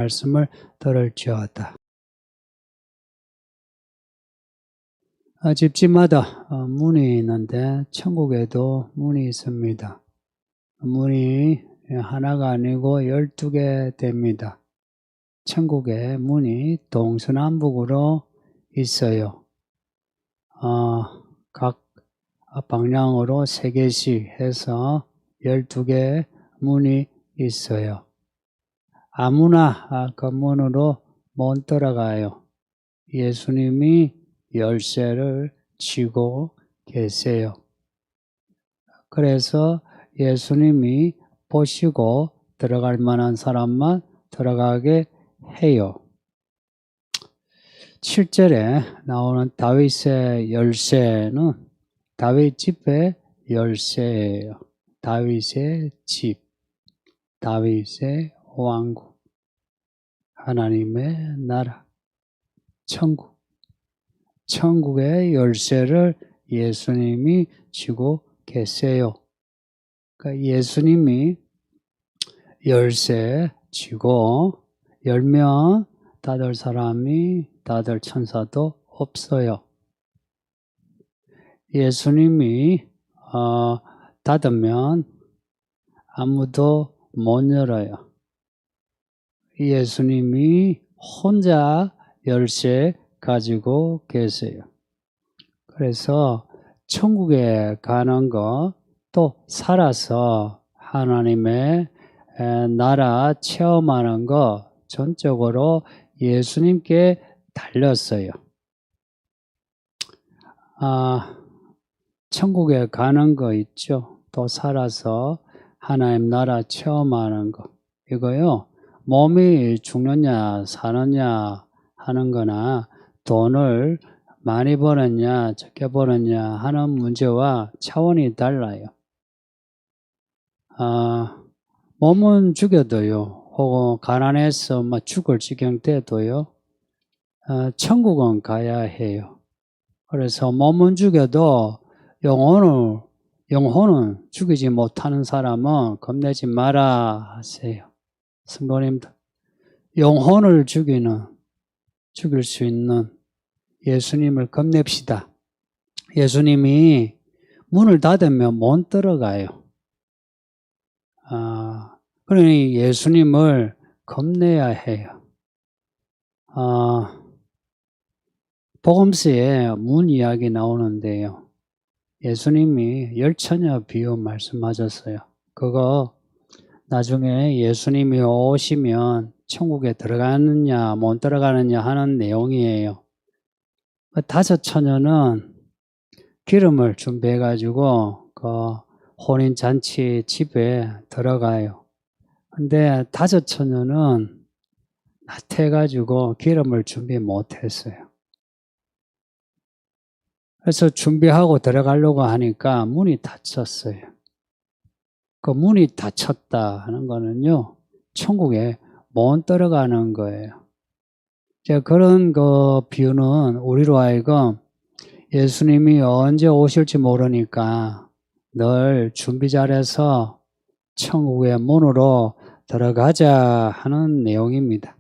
말씀을 들을지어다. 집집마다 문이 있는데 천국에도 문이 있습니다. 문이 하나가 아니고 12개 됩니다. 천국에 문이 동서남북으로 있어요. 각 방향으로 3개씩 해서 12개 문이 있어요. 아무나 그 문으로 못 들어가요. 예수님이 열쇠를 쥐고 계세요. 그래서 예수님이 보시고 들어갈 만한 사람만 들어가게 해요. 7절에 나오는 다윗의 열쇠는 다윗 집의 열쇠예요. 다윗의 집, 다윗의 왕국, 하나님의 나라, 천국. 천국의 열쇠를 예수님이 쥐고 계세요. 그러니까 예수님이 열쇠 쥐고 열면 닫을 사람이 닫을 천사도 없어요. 예수님이 닫으면 아무도 못 열어요. 예수님이 혼자 열쇠 가지고 계세요. 그래서 천국에 가는 거 또 살아서 하나님의 나라 체험하는 거 전적으로 예수님께 달렸어요. 천국에 가는 거 있죠. 또 살아서 하나님 나라 체험하는 거. 이거요. 몸이 죽느냐 사느냐 하는 거나 돈을 많이 버느냐 적게 버느냐 하는 문제와 차원이 달라요. 몸은 죽여도요. 혹은 가난해서 죽을 지경 돼도요. 천국은 가야 해요. 그래서 몸은 죽여도 영혼은 죽이지 못하는 사람은 겁내지 마라 하세요. 성도님들, 영혼을 죽일 수 있는 예수님을 겁냅시다. 예수님이 문을 닫으면 못 들어가요. 그러니 예수님을 겁내야 해요. 복음서에 문 이야기 나오는데요. 예수님이 열처녀 비유 말씀하셨어요. 그거 나중에 예수님이 오시면 천국에 들어가느냐 못 들어가느냐 하는 내용이에요. 5 처녀는 기름을 준비해가지고 그 혼인잔치 집에 들어가요. 근데 5 처녀는 나태해가지고 기름을 준비 못했어요. 그래서 준비하고 들어가려고 하니까 문이 닫혔어요. 그 문이 닫혔다 하는 거는요, 천국에 못 들어가는 거예요. 그런 그 비유는 우리로 하여금 예수님이 언제 오실지 모르니까 늘 준비 잘해서 천국의 문으로 들어가자 하는 내용입니다.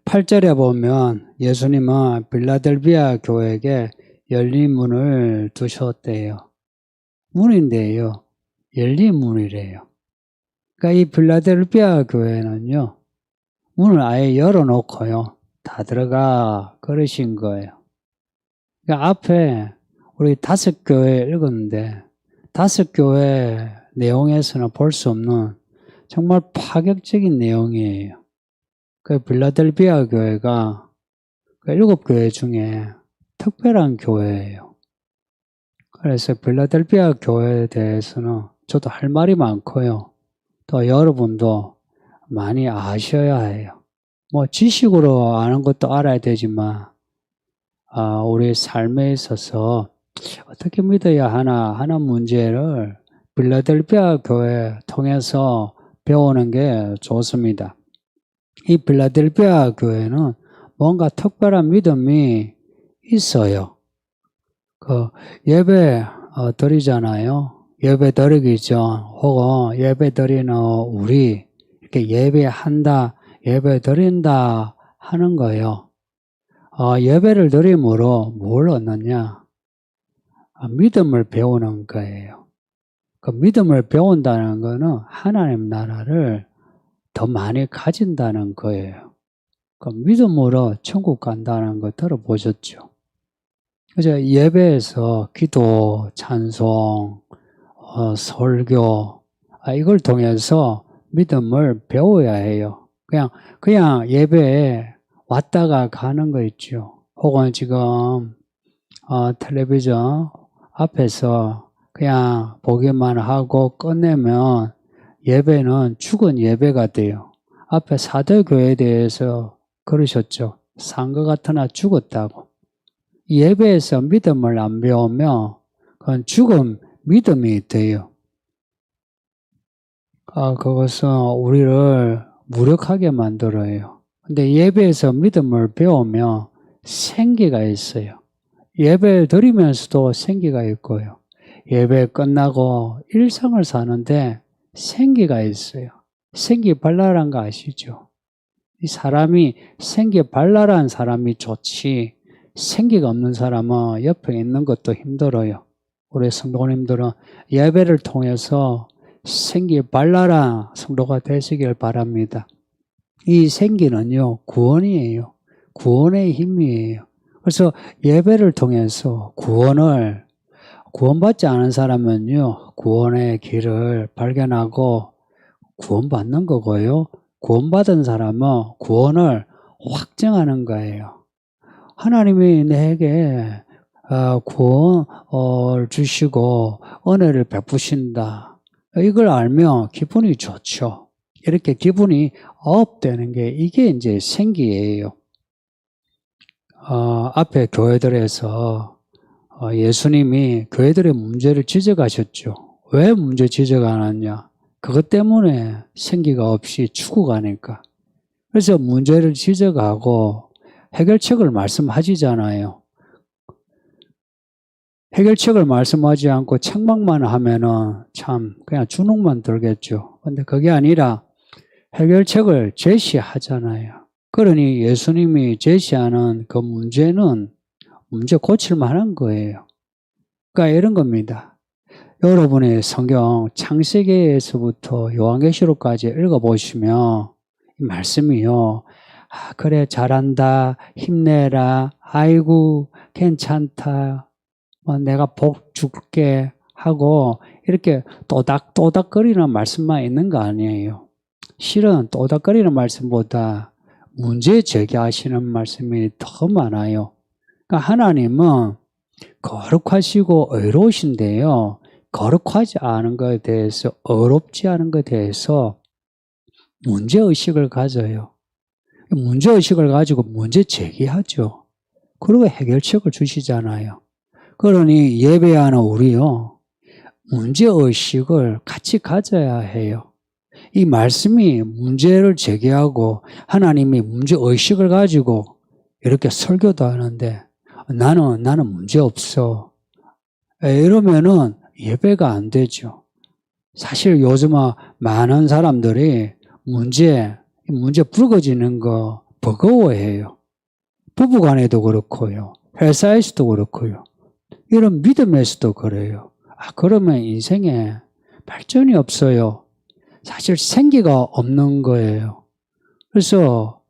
8절에 보면 예수님은 빌라델비아 교회에게 열린 문을 두셨대요. 문인데요. 열린 문이래요. 그러니까 이 빌라델비아 교회는요. 문을 아예 열어놓고요. 다 들어가 그러신 거예요. 그러니까 앞에 우리 5교회 읽었는데 5교회 내용에서는 볼 수 없는 정말 파격적인 내용이에요. 그 빌라델비아 교회가 그 7교회 중에 특별한 교회예요. 그래서 빌라델비아 교회에 대해서는 저도 할 말이 많고요. 또 여러분도 많이 아셔야 해요. 지식으로 아는 것도 알아야 되지만 우리 삶에 있어서 어떻게 믿어야 하나 하는 문제를 빌라델비아 교회 통해서 배우는 게 좋습니다. 이 빌라델비아 교회는 뭔가 특별한 믿음이 있어요. 그 예배 드리잖아요. 예배 드리기 전 혹은 예배 드리는 우리 이렇게 예배한다, 예배 드린다 하는 거예요. 예배를 드림으로 뭘 얻느냐? 믿음을 배우는 거예요. 그 믿음을 배운다는 거는 하나님 나라를 더 많이 가진다는 거예요. 그 믿음으로 천국 간다는 거 들어보셨죠? 그래서 예배에서 기도, 찬송, 설교, 이걸 통해서 믿음을 배워야 해요. 그냥 예배에 왔다가 가는 거 있죠. 혹은 지금 텔레비전 앞에서 그냥 보기만 하고 끝내면 예배는 죽은 예배가 돼요. 앞에 사도교회에 대해서 그러셨죠. 산 것 같으나 죽었다고. 예배에서 믿음을 안 배우면 그건 죽은 믿음이 돼요. 그것은 우리를 무력하게 만들어요. 근데 예배에서 믿음을 배우면 생기가 있어요. 예배 드리면서도 생기가 있고요. 예배 끝나고 일상을 사는데 생기가 있어요. 생기 발랄한 거 아시죠? 이 사람이 생기 발랄한 사람이 좋지 생기가 없는 사람은 옆에 있는 것도 힘들어요. 우리 성도님들은 예배를 통해서 생기 발랄한 성도가 되시길 바랍니다. 이 생기는요, 구원이에요. 구원의 힘이에요. 그래서 예배를 통해서 구원받지 않은 사람은요, 구원의 길을 발견하고 구원받는 거고요. 구원받은 사람은 구원을 확증하는 거예요. 하나님이 내게 구원을 주시고 은혜를 베푸신다. 이걸 알면 기분이 좋죠. 이렇게 기분이 업되는 게 이게 이제 생기예요. 앞에 교회들에서 예수님이 교회들의 문제를 지적하셨죠. 왜 문제 지적하느냐? 그것 때문에 생기가 없이 죽어가니까. 그래서 문제를 지적하고 해결책을 말씀하시잖아요. 해결책을 말씀하지 않고 책망만 하면은 참 그냥 주눅만 들겠죠. 근데 그게 아니라 해결책을 제시하잖아요. 그러니 예수님이 제시하는 그 문제는 문제 고칠 만한 거예요. 그러니까 이런 겁니다. 여러분의 성경 창세기에서부터 요한계시록까지 읽어보시면 이 말씀이요. 그래 잘한다, 힘내라, 아이고 괜찮다, 내가 복 줄게 하고 이렇게 또닥또닥거리는 말씀만 있는 거 아니에요. 실은 또닥거리는 말씀보다 문제 제기하시는 말씀이 더 많아요. 그러니까 하나님은 거룩하시고 의로우신데요. 거룩하지 않은 것에 대해서, 어렵지 않은 것에 대해서 문제의식을 가져요. 문제의식을 가지고 문제 제기하죠. 그리고 해결책을 주시잖아요. 그러니 예배하는 우리요, 문제의식을 같이 가져야 해요. 이 말씀이 문제를 제기하고 하나님이 문제의식을 가지고 이렇게 설교도 하는데 나는 문제 없어. 이러면은 예배가 안 되죠. 사실 요즘 많은 사람들이 문제 불거지는 거 버거워해요. 부부간에도 그렇고요. 회사에서도 그렇고요. 이런 믿음에서도 그래요. 그러면 인생에 발전이 없어요. 사실 생기가 없는 거예요. 그래서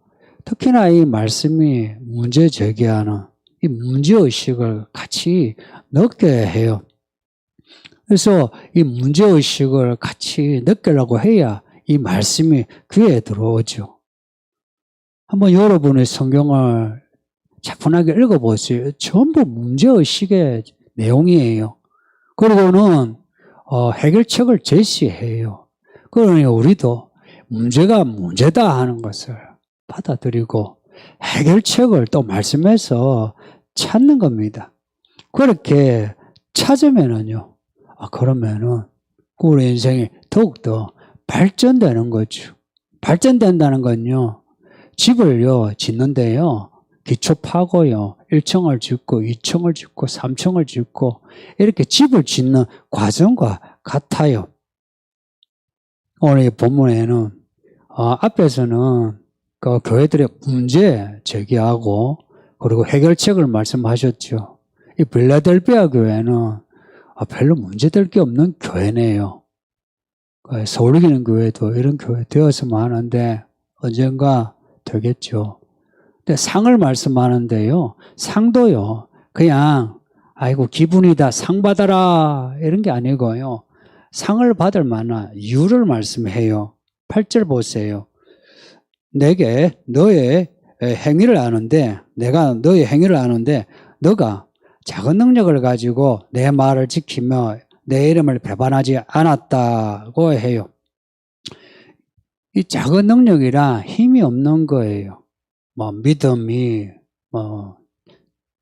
특히나 이 말씀이 문제 제기하는 이 문제의식을 같이 넣게 해요. 그래서 이 문제의식을 같이 느끼려고 해야 이 말씀이 귀에 들어오죠. 한번 여러분의 성경을 차분하게 읽어보세요. 전부 문제의식의 내용이에요. 그리고는 해결책을 제시해요. 그러니 우리도 문제가 문제다 하는 것을 받아들이고 해결책을 또 말씀해서 찾는 겁니다. 그렇게 찾으면은요, 그러면은 우리 인생이 더욱더 발전되는 거죠. 발전된다는 건요, 집을요, 짓는데요, 기초 파고요, 1층을 짓고 2층을 짓고 3층을 짓고 이렇게 집을 짓는 과정과 같아요. 오늘 본문에는 앞에서는 그 교회들의 문제 제기하고 그리고 해결책을 말씀하셨죠. 이 빌라델피아 교회는 별로 문제될 게 없는 교회네요. 서울기는 교회도 이런 교회 되었으면 하는데 언젠가 되겠죠. 근데 상을 말씀하는데요. 상도요. 그냥 아이고 기분이다 상 받아라 이런 게 아니고요. 상을 받을 만한 이유를 말씀해요. 8절 보세요. 내게 너의 행위를 아는데 내가 너의 행위를 아는데 너가 작은 능력을 가지고 내 말을 지키며 내 이름을 배반하지 않았다고 해요. 이 작은 능력이라 힘이 없는 거예요. 뭐 믿음이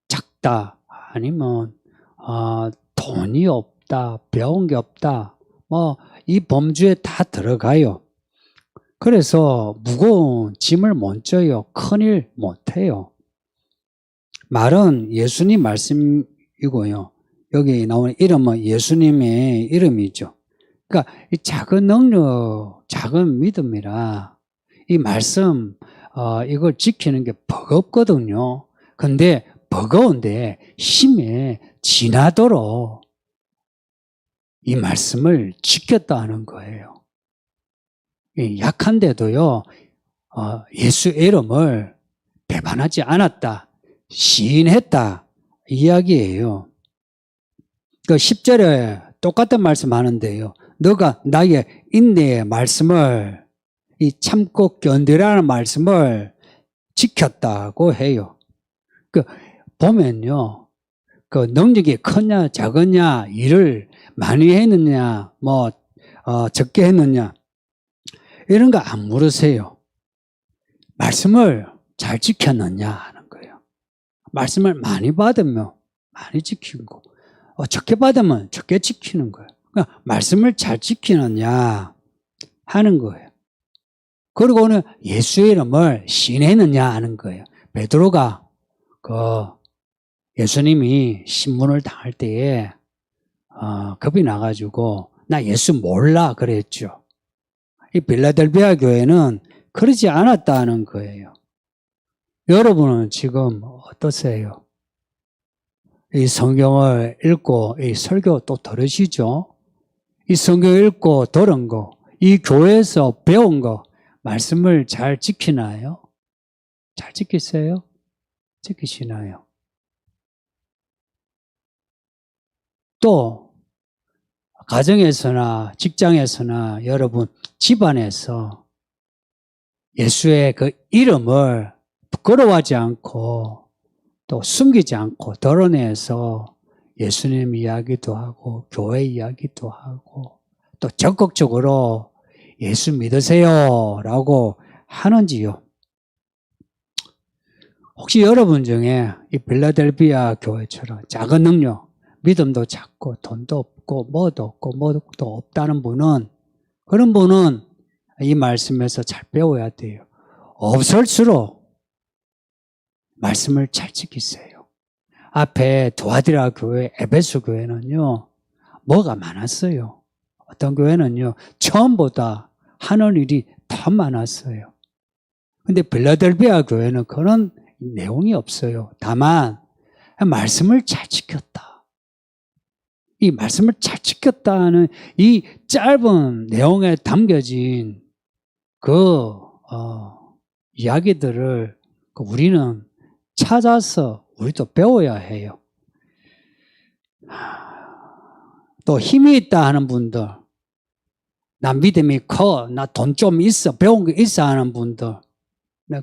작다 아니면 돈이 없다 배운 게 없다 이 범주에 다 들어가요. 그래서 무거운 짐을 못 져요. 큰일 못 해요. 말은 예수님 말씀이고요. 여기 나오는 이름은 예수님의 이름이죠. 그러니까 이 작은 능력, 작은 믿음이라 이 말씀 이걸 지키는 게 버겁거든요. 근데 버거운데 힘에 지나도록 이 말씀을 지켰다는 거예요. 약한데도요, 예수 이름을 배반하지 않았다, 시인했다, 이야기예요. 그 10절에 똑같은 말씀 하는데요. 너가 나의 인내의 말씀을, 이 참고 견디라는 말씀을 지켰다고 해요. 보면요, 그 능력이 크냐, 작으냐, 일을 많이 했느냐, 적게 했느냐, 이런 거 안 물으세요. 말씀을 잘 지켰느냐 하는 거예요. 말씀을 많이 받으면 많이 지키고 적게 받으면 적게 지키는 거예요. 그러니까 말씀을 잘 지키느냐 하는 거예요. 그리고 오늘 예수의 이름을 시인했느냐 하는 거예요. 베드로가 예수님이 신문을 당할 때에 겁이 나가지고 나 예수 몰라 그랬죠. 이 빌라델피아 교회는 그러지 않았다는 거예요. 여러분은 지금 어떠세요? 이 성경을 읽고 이 설교 또 들으시죠? 이 성경 읽고 들은 거, 이 교회에서 배운 거, 말씀을 잘 지키나요? 잘 지키세요? 지키시나요? 또 가정에서나 직장에서나 여러분 집안에서 예수의 그 이름을 부끄러워하지 않고 또 숨기지 않고 드러내서 예수님 이야기도 하고 교회 이야기도 하고 또 적극적으로 예수 믿으세요 라고 하는지요? 혹시 여러분 중에 이 빌라델피아 교회처럼 작은 능력, 믿음도 작고 돈도 없고 뭐도 없고 뭐도 없다는 분은, 그런 분은 이 말씀에서 잘 배워야 돼요. 없을수록 말씀을 잘 지키세요. 앞에 두아디라 교회, 에베소 교회는요, 뭐가 많았어요. 어떤 교회는요, 처음보다 하는 일이 더 많았어요. 근데 빌라델피아 교회는 그런 내용이 없어요. 다만 말씀을 잘 지켰다. 이 말씀을 잘 지켰다는 이 짧은 내용에 담겨진 이야기들을 우리는 찾아서 우리도 배워야 해요. 또 힘이 있다 하는 분들, 나 믿음이 커, 나 돈 좀 있어, 배운 게 있어 하는 분들,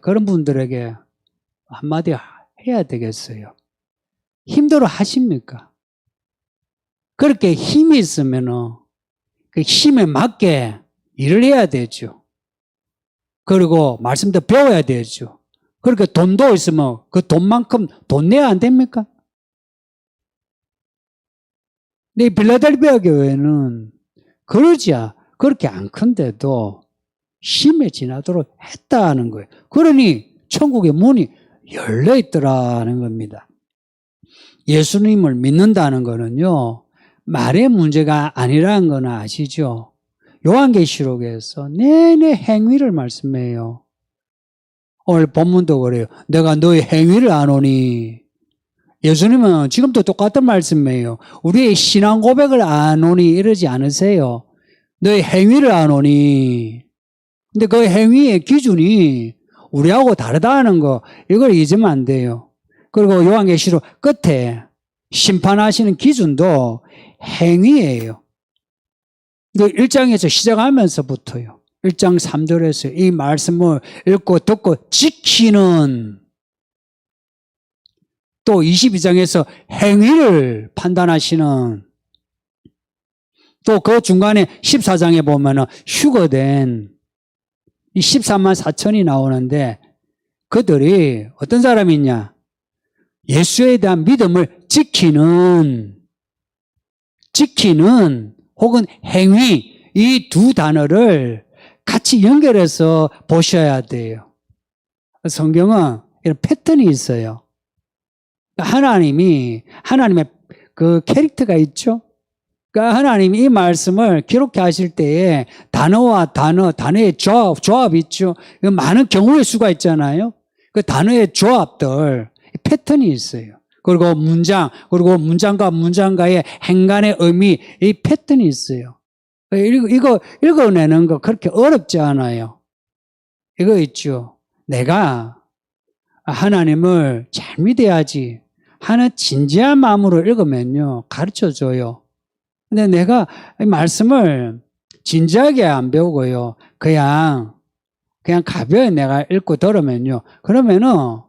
그런 분들에게 한마디 해야 되겠어요. 힘들어 하십니까? 그렇게 힘이 있으면 그 힘에 맞게 일을 해야 되죠. 그리고 말씀도 배워야 되죠. 그렇게 돈도 있으면 그 돈만큼 돈 내야 안 됩니까? 근데 빌라델피아 교회는 그렇게 안 큰데도 힘에 지나도록 했다는 거예요. 그러니 천국의 문이 열려 있더라는 겁니다. 예수님을 믿는다는 거는요, 말의 문제가 아니라는 건 아시죠? 요한계시록에서 내내 행위를 말씀해요. 오늘 본문도 그래요. 내가 너의 행위를 아노니. 예수님은 지금도 똑같은 말씀이에요. 우리의 신앙 고백을 아노니 이러지 않으세요. 너의 행위를 아노니. 근데 그 행위의 기준이 우리하고 다르다는 거, 이걸 잊으면 안 돼요. 그리고 요한계시록 끝에 심판하시는 기준도 행위예요. 1장에서 시작하면서부터요. 1장 3절에서 이 말씀을 읽고 듣고 지키는, 또 22장에서 행위를 판단하시는, 또 그 중간에 14장에 보면은 휴거된 이 14만 4천이 나오는데, 그들이 어떤 사람이냐? 예수에 대한 믿음을 지키는 혹은 행위, 이 두 단어를 같이 연결해서 보셔야 돼요. 성경은 이런 패턴이 있어요. 하나님의 그 캐릭터가 있죠. 그러니까 하나님이 이 말씀을 기록해 하실 때에 단어와 단어의 조합 있죠. 많은 경우의 수가 있잖아요. 그 단어의 조합들, 패턴이 있어요. 그리고 문장과 문장과의 행간의 의미, 이 패턴이 있어요. 이거 읽어내는 거 그렇게 어렵지 않아요. 이거 있죠. 내가 하나님을 잘 믿어야지 하는 진지한 마음으로 읽으면요, 가르쳐줘요. 근데 내가 이 말씀을 진지하게 안 배우고요, 그냥 가벼이 내가 읽고 들으면요, 그러면은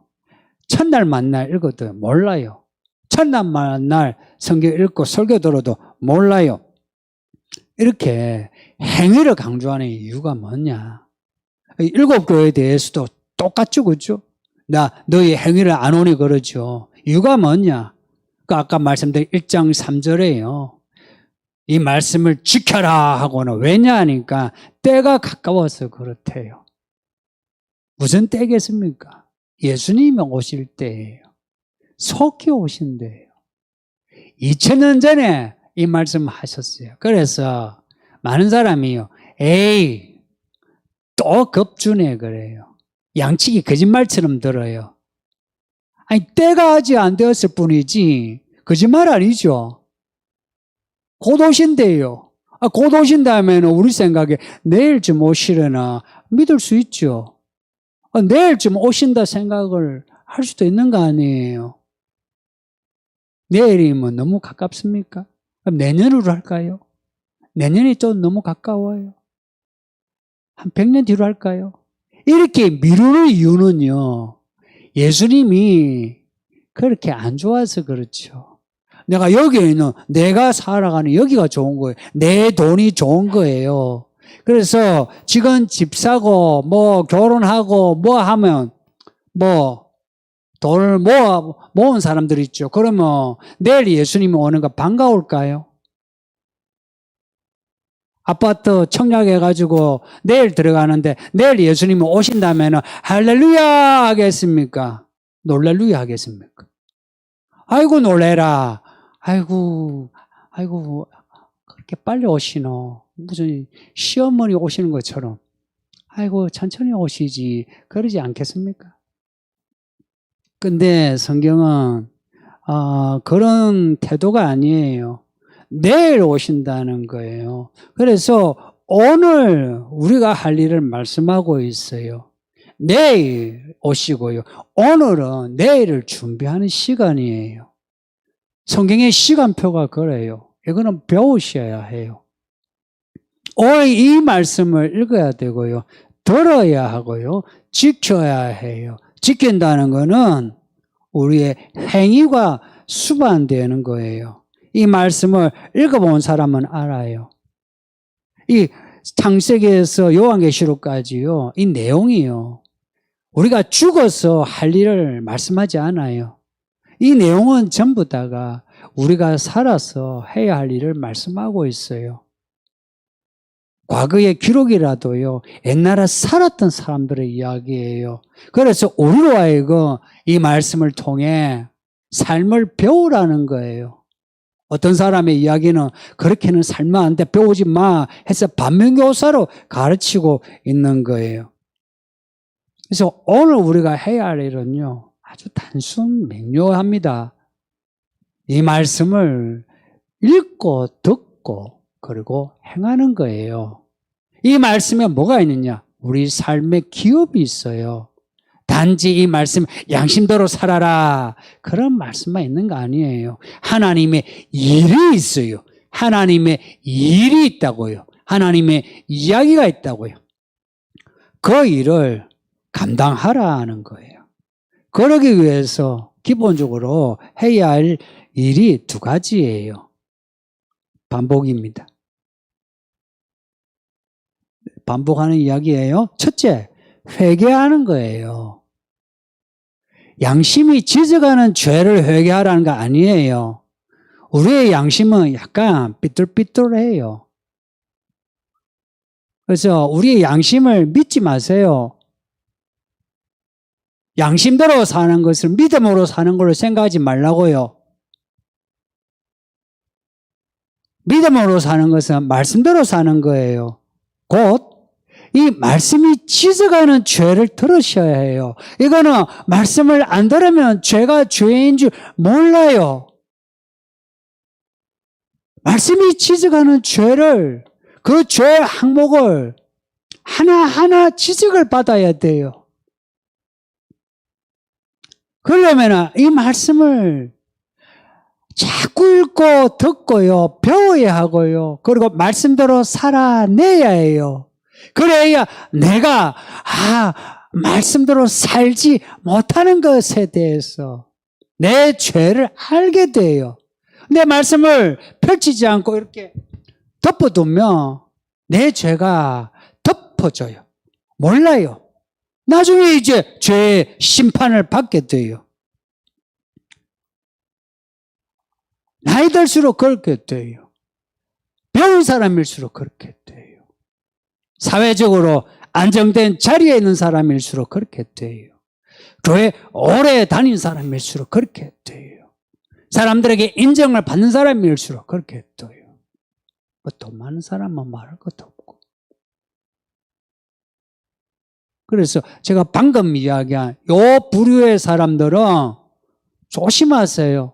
첫날 만날 읽어도 몰라요. 첫날 만날 성경 읽고 설교 들어도 몰라요. 이렇게 행위를 강조하는 이유가 뭐냐? 일곱 교회에 대해서도 똑같죠, 그렇죠? 너희 행위를 안 오니 그러죠. 이유가 뭐냐? 아까 말씀드린 1장 3절에요. 이 말씀을 지켜라 하고는 왜냐 하니까 때가 가까워서 그렇대요. 무슨 때겠습니까? 예수님이 오실 때예요. 속히 오신대요. 2000년 전에 이 말씀 하셨어요. 그래서 많은 사람이요, 에이, 또 급주네 그래요. 양치기 거짓말처럼 들어요. 아니, 때가 아직 안 되었을 뿐이지 거짓말 아니죠. 곧 오신대요. 곧 오신다면 우리 생각에 내일쯤 오시려나 믿을 수 있죠. 내일쯤 오신다 생각을 할 수도 있는 거 아니에요. 내일이면 너무 가깝습니까? 그럼 내년으로 할까요? 내년이 좀 너무 가까워요. 한 100년 뒤로 할까요? 이렇게 미루는 이유는요, 예수님이 그렇게 안 좋아서 그렇죠. 내가 여기에 있는, 내가 살아가는 여기가 좋은 거예요. 내 돈이 좋은 거예요. 그래서 지금 집 사고, 결혼하고, 하면, 돈을 모은 사람들 있죠. 그러면 내일 예수님이 오는 거 반가울까요? 아파트 청약해가지고 내일 들어가는데 내일 예수님이 오신다면 할렐루야 하겠습니까? 놀랄루야 하겠습니까? 아이고 놀래라. 아이고 그렇게 빨리 오시노. 무슨 시어머니 오시는 것처럼. 아이고 천천히 오시지. 그러지 않겠습니까? 근데 성경은 그런 태도가 아니에요. 내일 오신다는 거예요. 그래서 오늘 우리가 할 일을 말씀하고 있어요. 내일 오시고요. 오늘은 내일을 준비하는 시간이에요. 성경의 시간표가 그래요. 이거는 배우셔야 해요. 오늘 이 말씀을 읽어야 되고요. 들어야 하고요. 지켜야 해요. 지킨다는 거는 우리의 행위가 수반되는 거예요. 이 말씀을 읽어본 사람은 알아요. 이 창세기에서 요한계시록까지요, 이 내용이요, 우리가 죽어서 할 일을 말씀하지 않아요. 이 내용은 전부 다가 우리가 살아서 해야 할 일을 말씀하고 있어요. 과거의 기록이라도요, 옛날에 살았던 사람들의 이야기예요. 그래서 우리로 하여금 이 말씀을 통해 삶을 배우라는 거예요. 어떤 사람의 이야기는 그렇게는 살면 안 돼, 배우지 마 해서 반면교사로 가르치고 있는 거예요. 그래서 오늘 우리가 해야 할 일은요, 아주 단순 명료합니다. 이 말씀을 읽고 듣고 그리고 행하는 거예요. 이 말씀에 뭐가 있느냐? 우리 삶의 기업이 있어요. 단지 이 말씀 양심대로 살아라 그런 말씀만 있는 거 아니에요. 하나님의 일이 있어요. 하나님의 일이 있다고요. 하나님의 이야기가 있다고요. 그 일을 감당하라는 거예요. 그러기 위해서 기본적으로 해야 할 일이 두 가지예요. 반복입니다. 반복하는 이야기예요. 첫째, 회개하는 거예요. 양심이 짖어가는 죄를 회개하라는 거 아니에요. 우리의 양심은 약간 삐뚤삐뚤해요. 그래서 우리의 양심을 믿지 마세요. 양심대로 사는 것을 믿음으로 사는 걸로 생각하지 말라고요. 믿음으로 사는 것은 말씀대로 사는 거예요. 곧 이 말씀이 짖어가는 죄를 들으셔야 해요. 이거는 말씀을 안 들으면 죄가 죄인 줄 몰라요. 말씀이 짖어가는 죄를, 그 죄 항목을 하나하나 지적을 받아야 돼요. 그러면 이 말씀을 자꾸 읽고 듣고요, 배워야 하고요, 그리고 말씀대로 살아내야 해요. 그래야 내가 말씀대로 살지 못하는 것에 대해서 내 죄를 알게 돼요. 내 말씀을 펼치지 않고 이렇게 덮어두면 내 죄가 덮어져요. 몰라요. 나중에 이제 죄의 심판을 받게 돼요. 나이 들수록 그렇게 돼요. 배운 사람일수록 그렇게 돼요. 사회적으로 안정된 자리에 있는 사람일수록 그렇게 돼요. 교회 오래 다닌 사람일수록 그렇게 돼요. 사람들에게 인정을 받는 사람일수록 그렇게 돼요. 돈 많은 사람은 말할 것도 없고. 그래서 제가 방금 이야기한 요 부류의 사람들은 조심하세요.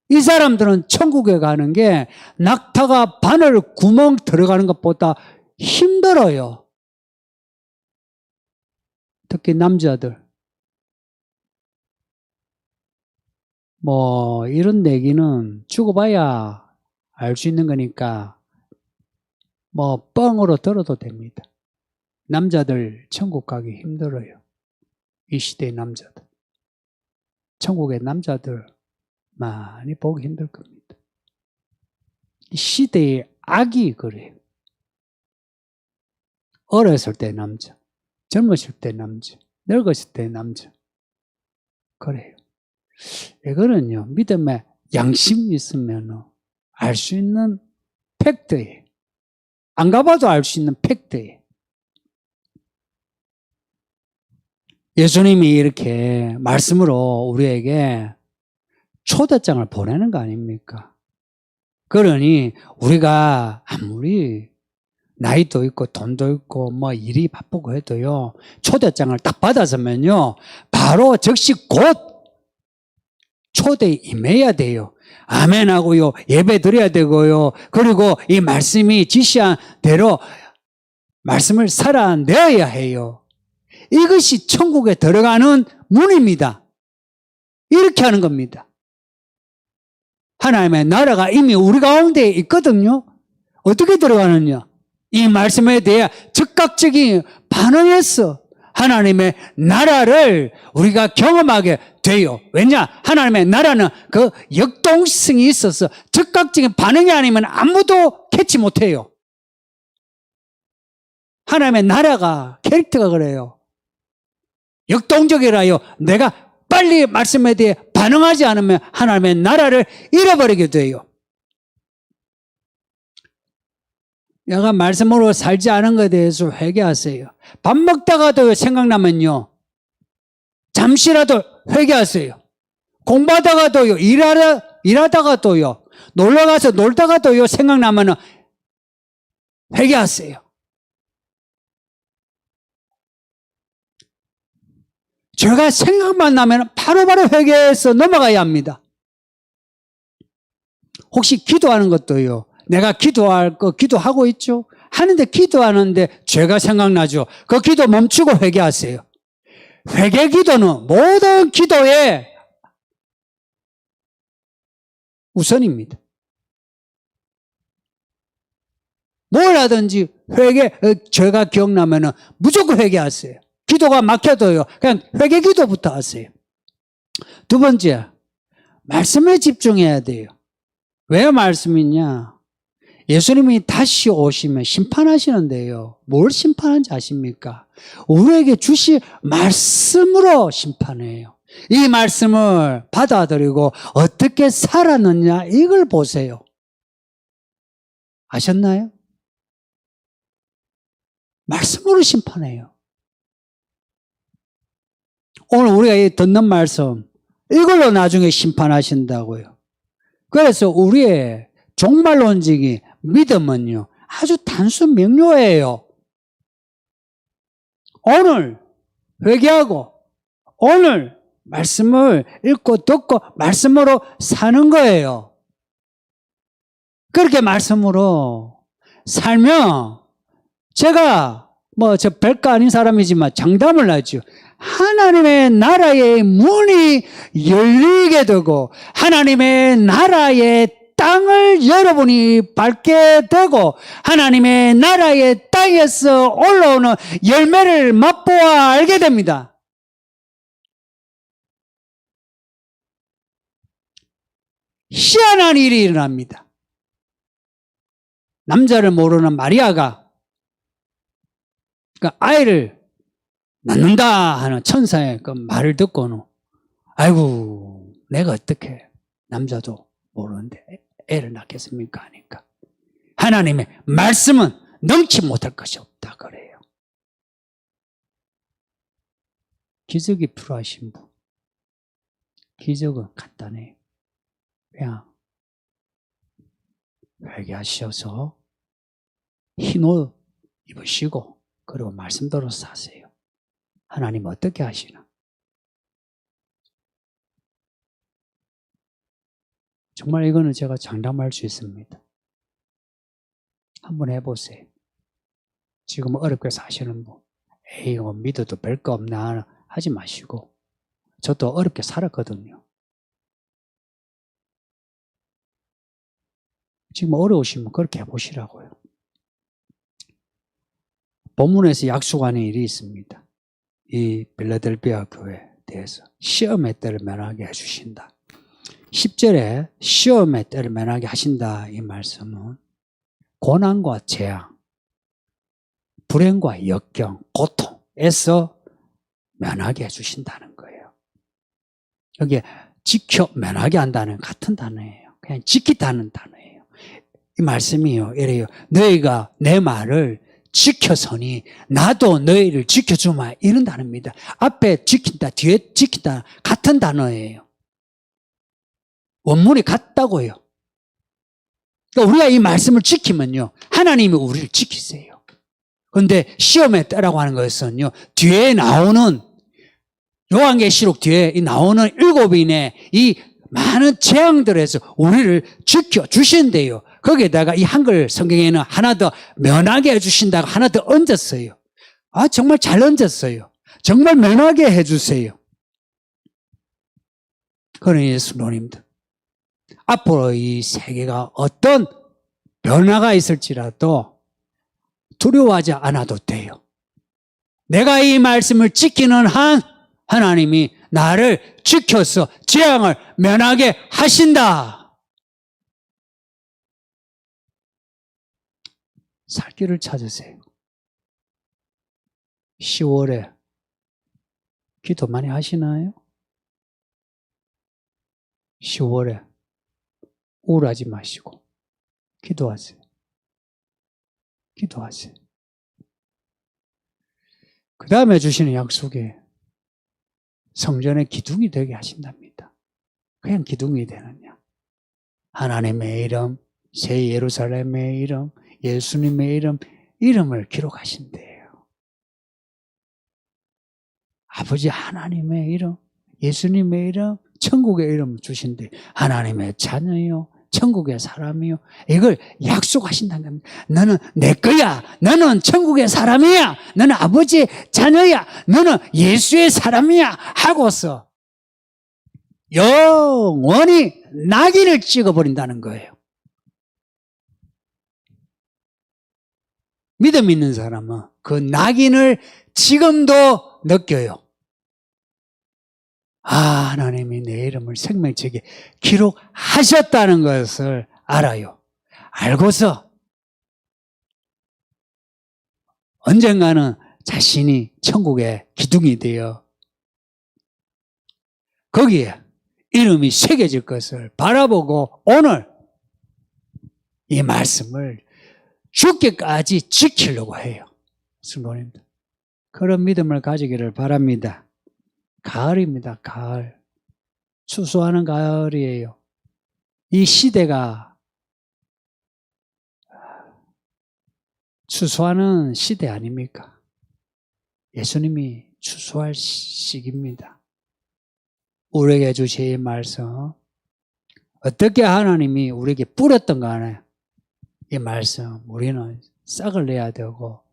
이 사람들은 천국에 가는 게 낙타가 바늘 구멍 들어가는 것보다 힘들어요. 특히 남자들. 이런 얘기는 죽어봐야 알 수 있는 거니까 뻥으로 들어도 됩니다. 남자들 천국 가기 힘들어요. 이 시대의 남자들. 천국의 남자들 많이 보기 힘들 겁니다. 이 시대의 악이 그래요. 어렸을 때 남자, 젊었을 때 남자, 늙었을 때 남자. 그래요. 이거는요, 믿음에 양심이 있으면 알 수 있는 팩트예요. 안 가봐도 알 수 있는 팩트예요. 예수님이 이렇게 말씀으로 우리에게 초대장을 보내는 거 아닙니까? 그러니 우리가 아무리 나이도 있고 돈도 있고 일이 바쁘고 해도요, 초대장을 딱 받았으면요, 바로 즉시 곧 초대에 임해야 돼요. 아멘 하고요, 예배 드려야 되고요, 그리고 이 말씀이 지시한 대로 말씀을 살아내야 해요. 이것이 천국에 들어가는 문입니다. 이렇게 하는 겁니다. 하나님의 나라가 이미 우리 가운데 있거든요. 어떻게 들어가느냐? 이 말씀에 대해 즉각적인 반응해서 하나님의 나라를 우리가 경험하게 돼요. 왜냐? 하나님의 나라는 그 역동성이 있어서 즉각적인 반응이 아니면 아무도 캐치 못해요. 하나님의 나라가 캐릭터가 그래요. 역동적이라요. 내가 빨리 말씀에 대해 반응하지 않으면 하나님의 나라를 잃어버리게 돼요. 내가 말씀으로 살지 않은 것에 대해서 회개하세요. 밥 먹다가도 생각나면요, 잠시라도 회개하세요. 공부하다가도요, 일하다가도요, 놀러 가서 놀다가도요, 생각나면은 회개하세요. 죄가 생각만 나면 바로바로 회개해서 넘어가야 합니다. 혹시 기도하는 것도요, 내가 기도할 거 기도하고 있죠? 하는데 기도하는데 죄가 생각나죠? 그 기도 멈추고 회개하세요. 회개 기도는 모든 기도의 우선입니다. 뭘 하든지 죄가 기억나면은 무조건 회개하세요. 기도가 막혀도요, 그냥 회개 기도부터 하세요. 두 번째, 말씀에 집중해야 돼요. 왜 말씀이냐? 예수님이 다시 오시면 심판하시는데요. 뭘 심판하는지 아십니까? 우리에게 주신 말씀으로 심판해요. 이 말씀을 받아들이고 어떻게 살았느냐, 이걸 보세요. 아셨나요? 말씀으로 심판해요. 오늘 우리가 듣는 말씀, 이걸로 나중에 심판하신다고요. 그래서 우리의 종말론적인 믿음은요, 아주 단순 명료해요. 오늘 회개하고 오늘 말씀을 읽고 듣고 말씀으로 사는 거예요. 그렇게 말씀으로 살면 제가 저 별거 아닌 사람이지만 장담을 하죠. 하나님의 나라의 문이 열리게 되고 하나님의 나라의 땅을 여러분이 밟게 되고 하나님의 나라의 땅에서 올라오는 열매를 맛보아 알게 됩니다. 희한한 일이 일어납니다. 남자를 모르는 마리아가 아이를 낳는다 하는 천사의 그 말을 듣고는 아이고 내가 어떻게 남자도 모르는데 애를 낳겠습니까 하니까 하나님의 말씀은 넘지 못할 것이 없다 그래요. 기적이 필요하신 분, 기적은 간단해요. 그냥 회개하셔서 흰 옷 입으시고 그리고 말씀대로 사세요. 하나님 어떻게 하시나? 정말 이거는 제가 장담할 수 있습니다. 한번 해보세요. 지금 어렵게 사시는 분, 에이 이거 믿어도 별거 없나 하지 마시고 저도 어렵게 살았거든요. 지금 어려우시면 그렇게 해보시라고요. 본문에서 약속하는 일이 있습니다. 이 빌라델비아 교회에 대해서 시험의 때를 면하게 해주신다. 10절에 시험의 때를 면하게 하신다 이 말씀은 고난과 재앙, 불행과 역경, 고통에서 면하게 해주신다는 거예요. 여기에 지켜 면하게 한다는 같은 단어예요. 그냥 지키다는 단어예요. 이 말씀이요. 이래요. 너희가 내 말을 지켜서니 나도 너희를 지켜주마 이런 단어입니다. 앞에 지킨다, 뒤에 지킨다 같은 단어예요. 원문이 같다고요. 그러니까 우리가 이 말씀을 지키면요 하나님이 우리를 지키세요. 그런데 시험의 때라고 하는 것은요 뒤에 나오는 요한계시록 뒤에 나오는 7인의 이 많은 재앙들에서 우리를 지켜주신대요. 거기에다가 이 한글 성경에는 하나 더 면하게 해주신다고 하나 더 얹었어요. 아 정말 잘 얹었어요. 정말 면하게 해주세요. 그러니 예수님들 앞으로 이 세계가 어떤 변화가 있을지라도 두려워하지 않아도 돼요. 내가 이 말씀을 지키는 한 하나님이 나를 지켜서 재앙을 면하게 하신다. 살 길을 찾으세요. 10월에 기도 많이 하시나요? 10월에 우울하지 마시고 기도하세요. 기도하세요. 그 다음에 주시는 약속에 성전의 기둥이 되게 하신답니다. 그냥 기둥이 되느냐? 하나님의 이름, 새 예루살렘의 이름, 예수님의 이름을 기록하신대요. 아버지 하나님의 이름, 예수님의 이름, 천국의 이름 주신대. 하나님의 자녀요, 천국의 사람이요. 이걸 약속하신다는 겁니다. 너는 내 거야. 너는 천국의 사람이야. 너는 아버지의 자녀야. 너는 예수의 사람이야. 하고서 영원히 낙인을 찍어버린다는 거예요. 믿음 있는 사람은 그 낙인을 지금도 느껴요. 아, 하나님이 내 이름을 생명책에 기록하셨다는 것을 알아요. 알고서 언젠가는 자신이 천국의 기둥이 되어 거기에 이름이 새겨질 것을 바라보고 오늘 이 말씀을 죽기까지 지키려고 해요. 성도님들. 그런 믿음을 가지기를 바랍니다. 가을입니다. 가을. 추수하는 가을이에요. 이 시대가 추수하는 시대 아닙니까? 예수님이 추수할 시기입니다. 우리에게 주신 이 말씀, 어떻게 하나님이 우리에게 뿌렸던 간에 이 말씀 우리는 싹을 내야 되고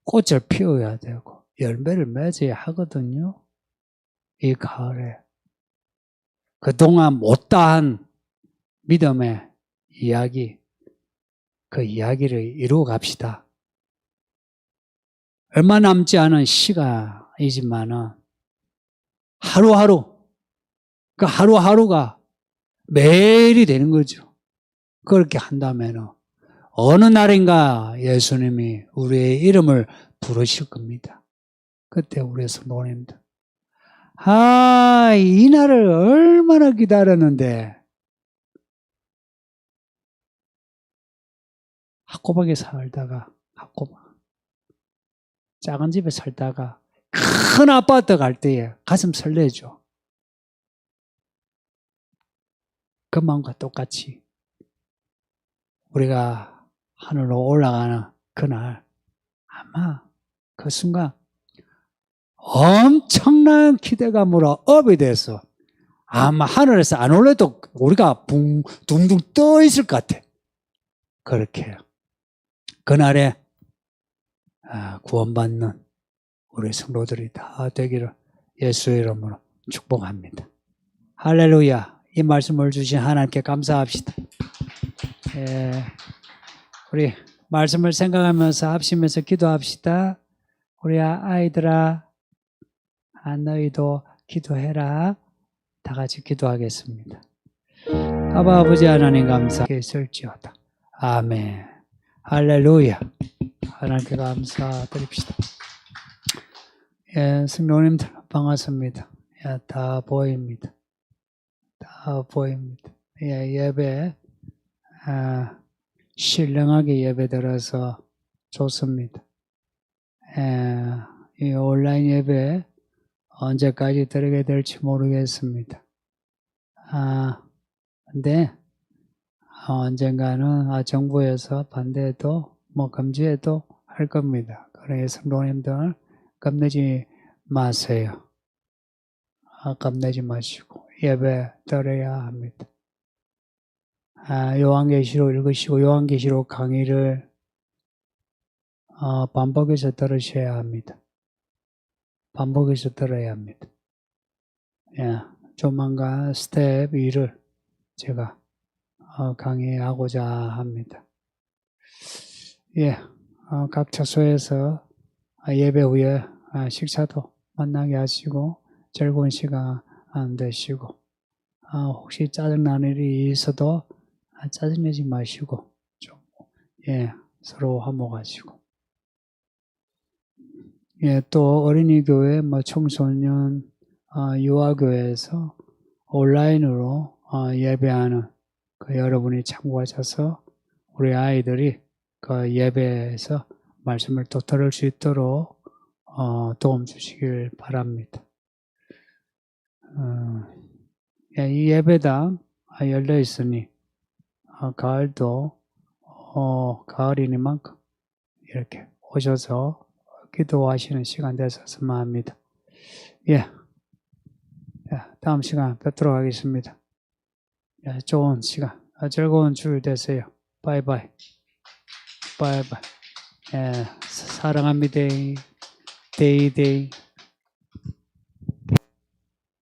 꽃을 피워야 되고 열매를 맺어야 하거든요. 이 가을에 그동안 못다한 믿음의 이야기, 그 이야기를 이루어 갑시다. 얼마 남지 않은 시간이지만은 하루하루, 그 하루하루가 매일이 되는 거죠. 그렇게 한다면은 어느 날인가 예수님이 우리의 이름을 부르실 겁니다. 그때 우리 성도님들, 이 날을 얼마나 기다렸는데, 학고박에 살다가, 작은 집에 살다가 큰 아파트 갈 때에 가슴 설레죠. 그 마음과 똑같이 우리가 하늘로 올라가는 그날 아마 그 순간 엄청난 기대감으로 업이 돼서 아마 하늘에서 안 올래도 우리가 둥둥 떠 있을 것 같아. 그렇게 그날에 구원받는 우리 성도들이 다 되기를 예수의 이름으로 축복합니다. 할렐루야. 이 말씀을 주신 하나님께 감사합시다. 우리 말씀을 생각하면서 합심해서 기도합시다. 우리 아이들아, 너희도 기도해라. 다 같이 기도하겠습니다. 아버지 하나님 감사하게 있을지어다. 아멘. 할렐루야. 하나님께 감사드립시다. 성도님들 반갑습니다. 다 보입니다. 다 보입니다. 예배 신령하게 예배 드려서 좋습니다. 이 온라인 예배 언제까지 드리게 될지 모르겠습니다. 근데 언젠가는 정부에서 반대해도 금지해도 할 겁니다. 그래서 성도님들 겁내지 마세요. 겁내지 마시고 예배 드려야 합니다. 요한계시록 읽으시고 요한계시록 강의를 반복해서 들으셔야 합니다. 반복해서 들어야 합니다. 조만간 스텝 2를 제가 강의하고자 합니다. 각 처소에서 예배 후에 식사도 만나게 하시고 즐거운 시간 되시고 혹시 짜증나는 일이 있어도 짜증내지 마시고 좀 서로 화목하시고 또 어린이교회 청소년 유아교회에서 온라인으로 예배하는 여러분이 참고하셔서 우리 아이들이 그 예배에서 말씀을 또 들을 수 있도록 도움 주시길 바랍니다. 이 예배당 열려 있으니 가을도 가을이니만큼 이렇게 오셔서 기도하시는 시간 되셨으면 합니다. 예. 다음 시간 뵙도록 하겠습니다. 좋은 시간, 즐거운 주일 되세요. 바이바이. 바이바이. 사랑합니다. 데이데이.